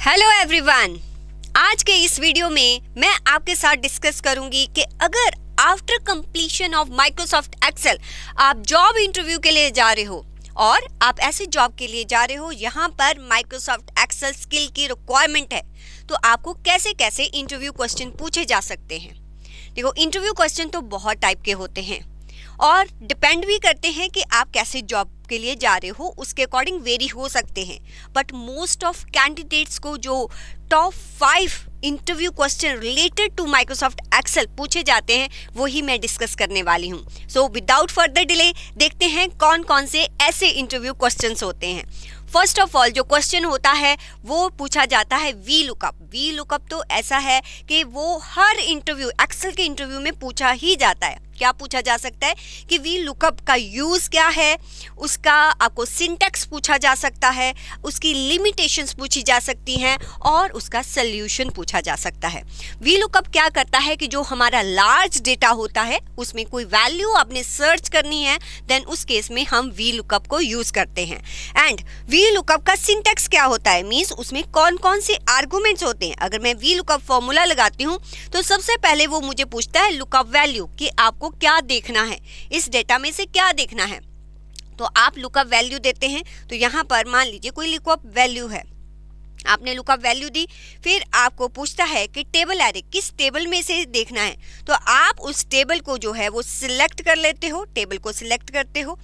Hello everyone, आज के इस वीडियो में मैं आपके साथ डिस्कस करूंगी कि अगर after completion of Microsoft Excel आप जॉब इंटरव्यू के लिए जा रहे हो और आप ऐसे जॉब के लिए जा रहे हो यहाँ पर माइक्रोसॉफ्ट एक्सेल स्किल की रिक्वायरमेंट है, तो आपको कैसे कैसे इंटरव्यू क्वेश्चन पूछे जा सकते हैं। देखो, इंटरव्यू क्वेश्चन तो बहुत टाइप के होते हैं और डिपेंड भी करते हैं कि आप कैसे जॉब के लिए जा रहे हो, उसके अकॉर्डिंग वेरी हो सकते हैं। बट मोस्ट ऑफ कैंडिडेट्स को जो top 5 interview question related to Microsoft Excel पूछे जाते हैं वही मैं डिस्कस करने वाली हूँ। सो विदाउट फर्दर डिले देखते हैं कौन कौन से ऐसे इंटरव्यू क्वेश्चंस होते हैं। फर्स्ट ऑफ ऑल जो क्वेश्चन होता है वो पूछा जाता है वी लुकअप। वी लुकअप तो ऐसा है कि वो हर इंटरव्यू एक्सेल के इंटरव्यू में पूछा ही जाता है। क्या पूछा जा सकता है कि वी लुकअप का यूज़ क्या है, उसका आपको सिंटैक्स पूछा जा सकता है, उसकी लिमिटेशंस पूछी जा सकती हैं और उसका सल्यूशन पूछा जा सकता है। वी लुकअप क्या करता है कि जो हमारा लार्ज डेटा होता है उसमें कोई वैल्यू आपने सर्च करनी है, देन उस केस में हम वी लुकअप को यूज़ करते हैं। एंड वी लुकअप का सिंटैक्स क्या होता है, मीन्स उसमें कौन कौन से आर्गूमेंट्स होते हैं। अगर मैं वी लुकअप फॉर्मूला लगाती हूँ तो सबसे पहले वो मुझे पूछता है लुकअप वैल्यू कि आपको क्या देखना है, इस डेटा में से क्या देखना है। तो आप लुकअप वैल्यू देते हैं। तो यहाँ पर मान लीजिए कोई लुकअप वैल्यू है, आपने लुकअप वैल्यू दी, फिर आपको पूछता है कि टेबल एरे किस टेबल में से देखना है। तो आप उस टेबल को जो है वो सिलेक्ट कर लेते हो, टेबल को सिलेक्ट करते हो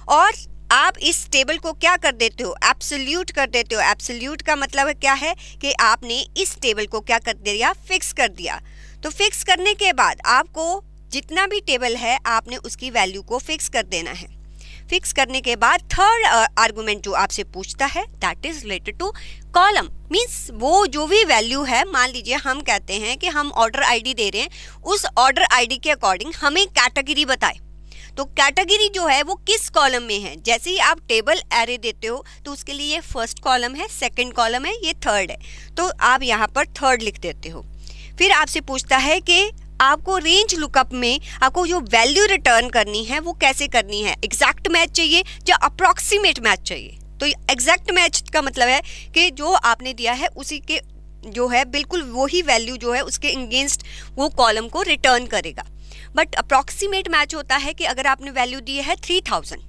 और आप इस टेबल को क्या कर देते हो, एब्सोल्यूट कर देते हो। एब्सोल्यूट का मतलब क्या है कि आपने इस टेबल को क्या कर दिया, फिक्स कर दिया। तो फिक्स करने के बाद आपको जितना भी टेबल है आपने उसकी वैल्यू को फिक्स कर देना है। फिक्स करने के बाद थर्ड आर्गुमेंट जो आपसे पूछता है that is related to column. Means वो जो भी वैल्यू है, मान लीजिए हम कहते हैं कि हम ऑर्डर आईडी दे रहे हैं, उस ऑर्डर आईडी के अकॉर्डिंग हमें कैटेगरी बताए। तो कैटेगरी जो है वो किस कॉलम में है। जैसे ही आप टेबल एरे देते हो तो उसके लिए ये फर्स्ट कॉलम है, सेकंड कॉलम है, ये थर्ड है, तो आप यहाँ पर थर्ड लिख देते हो। फिर आपसे पूछता है कि आपको रेंज लुकअप में आपको जो वैल्यू रिटर्न करनी है वो कैसे करनी है, एग्जैक्ट मैच चाहिए या अप्रॉक्सीमेट मैच चाहिए। तो एग्जैक्ट मैच का मतलब है कि जो आपने दिया है उसी के जो है बिल्कुल वही वैल्यू जो है उसके अगेंस्ट वो कॉलम को रिटर्न करेगा। बट अप्रॉक्सीमेट मैच होता है कि अगर आपने वैल्यू दी है 3000,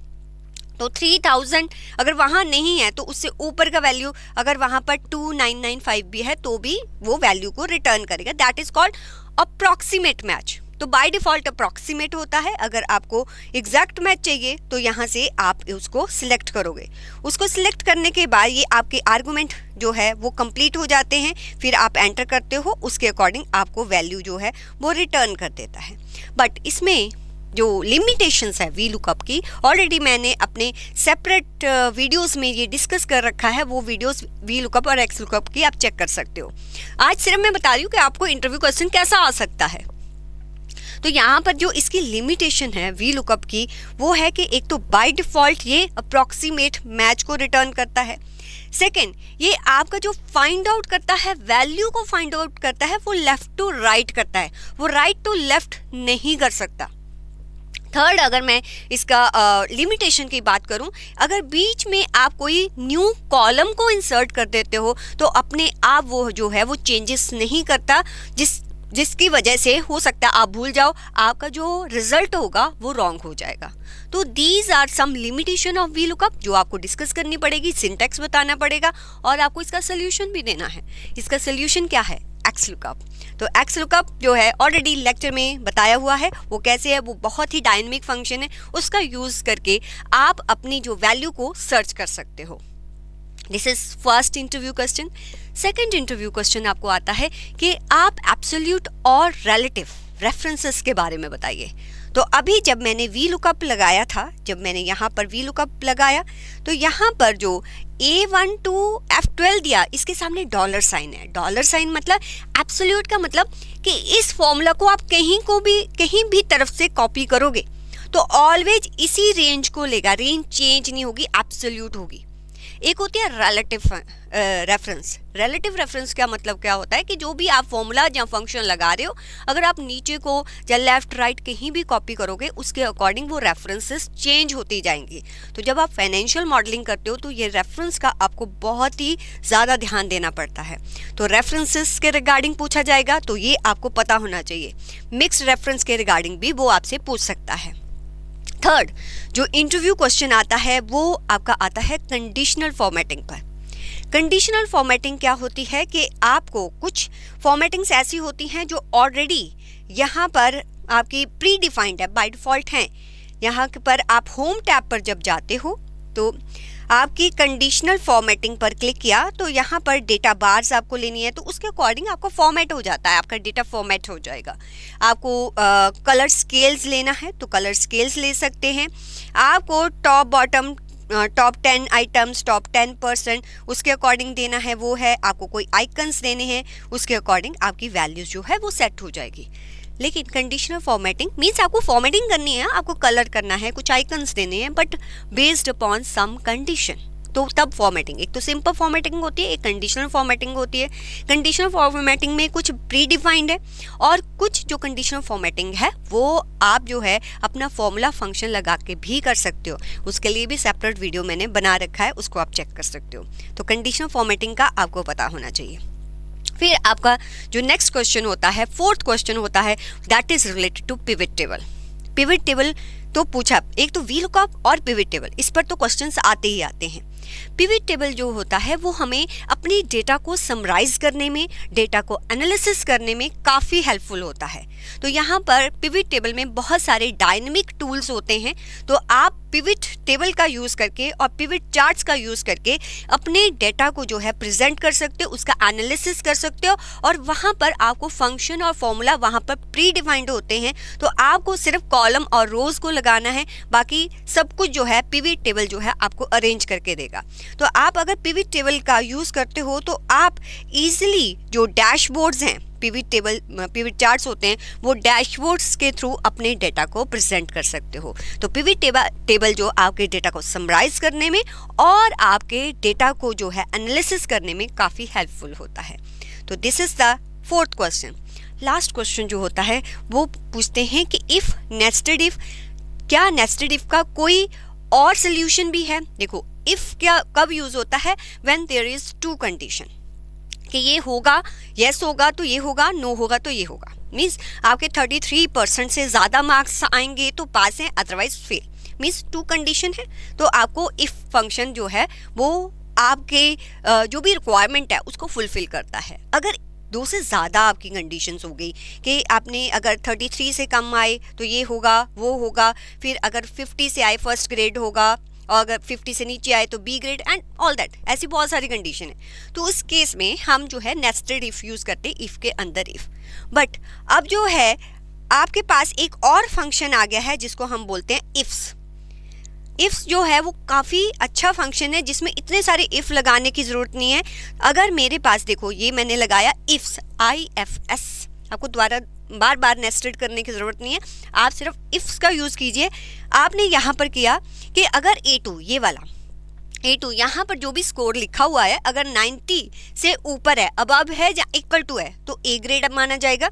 तो 3000 अगर वहाँ नहीं है तो उससे ऊपर का वैल्यू अगर वहाँ पर 2995 भी है तो भी वो वैल्यू को रिटर्न करेगा। That is called approximate match. तो बाय डिफ़ॉल्ट अप्रॉक्सीमेट होता है। अगर आपको एग्जैक्ट मैच चाहिए तो यहाँ से आप उसको सिलेक्ट करोगे। उसको सिलेक्ट करने के बाद ये आपके आर्गूमेंट जो है वो कंप्लीट हो जाते हैं, फिर आप एंटर करते हो, उसके अकॉर्डिंग आपको वैल्यू जो है वो रिटर्न कर देता है। बट इसमें जो लिमिटेशंस है वी लुकअप की ऑलरेडी मैंने अपने सेपरेट वीडियोस में ये डिस्कस कर रखा है। वो वीडियोस वी लुकअप और एक्स लुकअप की आप चेक कर सकते हो। आज सिर्फ मैं बता रही हूँ कि आपको इंटरव्यू क्वेश्चन कैसा आ सकता है। तो यहाँ पर जो इसकी लिमिटेशन है वी लुकअप की वो है कि एक तो बाय डिफ़ॉल्ट ये अप्रॉक्सीमेट मैच को रिटर्न करता है। सेकेंड, ये आपका जो फाइंड आउट करता है, वैल्यू को फाइंड आउट करता है, वो लेफ्ट टू राइट करता है, वो राइट टू लेफ्ट नहीं कर सकता। थर्ड, अगर मैं इसका लिमिटेशन की बात करूं, अगर बीच में आप कोई न्यू कॉलम को इंसर्ट कर देते हो तो अपने आप वो जो है वो चेंजेस नहीं करता, जिसकी वजह से हो सकता है आप भूल जाओ, आपका जो रिजल्ट होगा वो रॉन्ग हो जाएगा। तो these are some limitation of VLOOKUP जो आपको डिस्कस करनी पड़ेगी, सिंटैक्स बताना पड़ेगा और आपको इसका सोल्यूशन भी देना है। इसका सोल्यूशन क्या है, एक्स लुकअप। तो एक्स लुकअप जो है ऑलरेडी लेक्चर में बताया हुआ है, वो कैसे है, वो बहुत ही डायनेमिक फंक्शन है। उसका यूज़ करके आप अपनी जो वैल्यू को सर्च कर सकते हो। This is first interview question. Second interview question आपको आता है कि आप एब्सोल्यूट और रिलेटिव रेफरेंसेस के बारे में बताइए। तो अभी जब मैंने वी लुकअप लगाया था, जब मैंने यहाँ पर वी लुकअप लगाया तो यहाँ पर जो A1 to F12 दिया, इसके सामने डॉलर साइन है। डॉलर साइन मतलब एब्सोल्यूट का मतलब कि इस फॉर्मूला को आप कहीं भी तरफ से कॉपी करोगे तो ऑलवेज इसी रेंज को लेगा, रेंज चेंज नहीं होगी, एब्सोल्यूट होगी। एक होती है रिलेटिव रेफरेंस। रिलेटिव रेफरेंस का मतलब क्या होता है कि जो भी आप फॉर्मूला या फंक्शन लगा रहे हो, अगर आप नीचे को या लेफ्ट राइट कहीं भी कॉपी करोगे, उसके अकॉर्डिंग वो रेफरेंसेस चेंज होती जाएंगी। तो जब आप फाइनेंशियल मॉडलिंग करते हो तो ये रेफरेंस का आपको बहुत ही ज़्यादा ध्यान देना पड़ता है। तो रेफरेंसेस के रिगार्डिंग पूछा जाएगा तो ये आपको पता होना चाहिए। मिक्स्ड रेफरेंस के रिगार्डिंग भी वो आपसे पूछ सकता है। थर्ड जो इंटरव्यू क्वेश्चन आता है वो आपका आता है कंडीशनल फॉर्मेटिंग पर। कंडीशनल फॉर्मेटिंग क्या होती है कि आपको कुछ फॉर्मेटिंग्स ऐसी होती हैं जो ऑलरेडी यहाँ पर आपकी प्री डिफाइंड है, बाय डिफ़ॉल्ट हैं। यहाँ पर आप होम टैब पर जब जाते हो तो आपकी कंडीशनल फॉर्मेटिंग पर क्लिक किया तो यहाँ पर डेटा बार्स आपको लेनी है, तो उसके अकॉर्डिंग आपका फॉर्मेट हो जाता है, आपका डेटा फॉर्मेट हो जाएगा। आपको कलर स्केल्स लेना है तो कलर स्केल्स ले सकते हैं। आपको top bottom top 10 items, top 10% उसके अकॉर्डिंग देना है, वो है। आपको कोई आइकन्स देने हैं, उसके अकॉर्डिंग आपकी वैल्यूज़ जो है वो सेट हो जाएगी। लेकिन कंडीशनल फॉर्मेटिंग मीन्स आपको फॉर्मेटिंग करनी है, आपको कलर करना है, कुछ आइकन्स देने हैं, but based upon some condition. तो तब फॉर्मेटिंग, एक तो सिंपल फॉर्मेटिंग होती है, एक कंडीशनल फॉर्मेटिंग होती है। कंडीशनल फॉर्मेटिंग में कुछ प्री डिफाइंड है और कुछ जो कंडीशनल फॉर्मेटिंग है वो आप जो है अपना फॉर्मूला फंक्शन लगा के भी कर सकते हो। उसके लिए भी सेपरेट वीडियो मैंने बना रखा है, उसको आप चेक कर सकते हो। तो कंडीशनल फॉर्मेटिंग का आपको पता होना चाहिए। फिर आपका जो नेक्स्ट क्वेश्चन होता है, फोर्थ क्वेश्चन होता है, that is related to pivot table. Pivot table तो पूछा, एक तो वीलुकअप और पिवट टेबल, इस पर तो क्वेश्चंस आते ही आते हैं। पिवट टेबल जो होता है वो हमें अपनी डेटा को समराइज करने में, डेटा को एनालिसिस करने में काफ़ी हेल्पफुल होता है। तो यहाँ पर पिवट टेबल में बहुत सारे डायनेमिक टूल्स होते हैं, तो आप पिवट टेबल का यूज़ करके और पिवट चार्ट्स का यूज़ करके अपने डेटा को जो है प्रेजेंट कर सकते हो, उसका एनालिसिस कर सकते हो, और वहाँ पर आपको फंक्शन और फॉर्मूला वहाँ पर प्री डिफाइंड होते हैं। तो आपको सिर्फ कॉलम और रोज़ को लगाना है, बाकी सब कुछ जो है पिवट टेबल जो है आपको अरेंज करके देगा। तो आप अगर पिवट टेबल का यूज़ करते हो तो आप इजीली जो डैशबोर्ड्स हैं, पिवट चार्ट्स होते हैं, वो डैशबोर्ड्स के थ्रू अपने डेटा को प्रेजेंट कर सकते हो। तो पिवट टेबल जो आपके डेटा को समराइज करने में और आपके डेटा को जो है एनालिसिस करने में काफ़ी हेल्पफुल होता है। तो this is the fourth question. Last question जो होता है वो पूछते हैं कि इफ़ नेस्टेड इफ़, क्या नेस्टेड इफ़ का कोई और सोल्यूशन भी है। देखो, इफ़ क्या कब यूज़ होता है, when there is two condition, कि ये होगा, येस होगा तो ये होगा, नो होगा तो ये होगा। मीन्स आपके 33% से ज़्यादा मार्क्स आएंगे तो पास हैं, otherwise fail. Means two condition है, तो आपको इफ़ फंक्शन जो है वो आपके जो भी रिक्वायरमेंट है उसको फुलफिल करता है। अगर दो से ज़्यादा आपकी कंडीशंस हो गई कि आपने अगर 33 से कम आए तो ये होगा, वो होगा, फिर अगर 50 से आए फर्स्ट ग्रेड होगा, और अगर 50 से नीचे आए तो B grade and all that, ऐसी बहुत सारी कंडीशन है। तो उस केस में हम जो है नेस्टेड इफ़ यूज़ करते हैं, इफ़ के अंदर इफ़। बट अब जो है आपके पास एक और फंक्शन आ गया है जिसको हम बोलते हैं इफ्स। इफ्स जो है वो काफ़ी अच्छा फंक्शन है जिसमें इतने सारे इफ़ लगाने की ज़रूरत नहीं है। अगर मेरे पास देखो ये मैंने लगाया इफ्स, IFS, आपको दोबारा बार बार नेस्टेड करने की ज़रूरत नहीं है, आप सिर्फ इफ्स का यूज़ कीजिए। आपने यहाँ पर किया कि अगर A2, ये वाला A2 यहाँ पर जो भी स्कोर लिखा हुआ है अगर 90 से ऊपर है, अबव है या इक्वल टू है तो A ग्रेड माना जाएगा।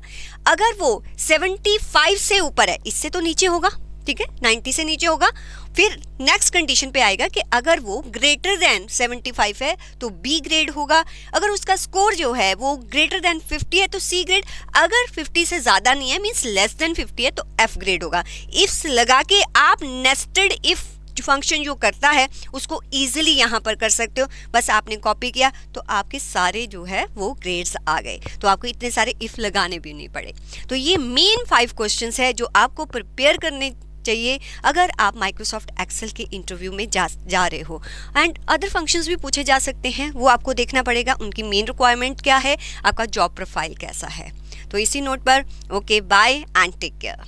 अगर वो 75 से ऊपर है, इससे तो नीचे होगा, ठीक है, 90 से नीचे होगा। फिर नेक्स्ट कंडीशन पे आएगा कि अगर वो ग्रेटर देन 75 है तो बी ग्रेड होगा। अगर उसका स्कोर जो है वो ग्रेटर देन 50 है तो सी ग्रेड। अगर 50 से ज़्यादा नहीं है, मीन्स लेस देन 50 है, तो एफ ग्रेड होगा। इफ्स लगा के आप नेस्टेड इफ फंक्शन जो करता है उसको इजीली यहाँ पर कर सकते हो। बस आपने कॉपी किया तो आपके सारे जो है वो ग्रेड्स आ गए, तो आपको इतने सारे इफ़ लगाने भी नहीं पड़े। तो ये मेन 5 क्वेश्चंस है जो आपको प्रिपेयर करने चाहिए अगर आप माइक्रोसॉफ्ट एक्सेल के इंटरव्यू में जा रहे हो। एंड अदर फंक्शंस भी पूछे जा सकते हैं, वो आपको देखना पड़ेगा उनकी मेन रिक्वायरमेंट क्या है, आपका जॉब प्रोफाइल कैसा है। तो इसी नोट पर okay, bye and take care.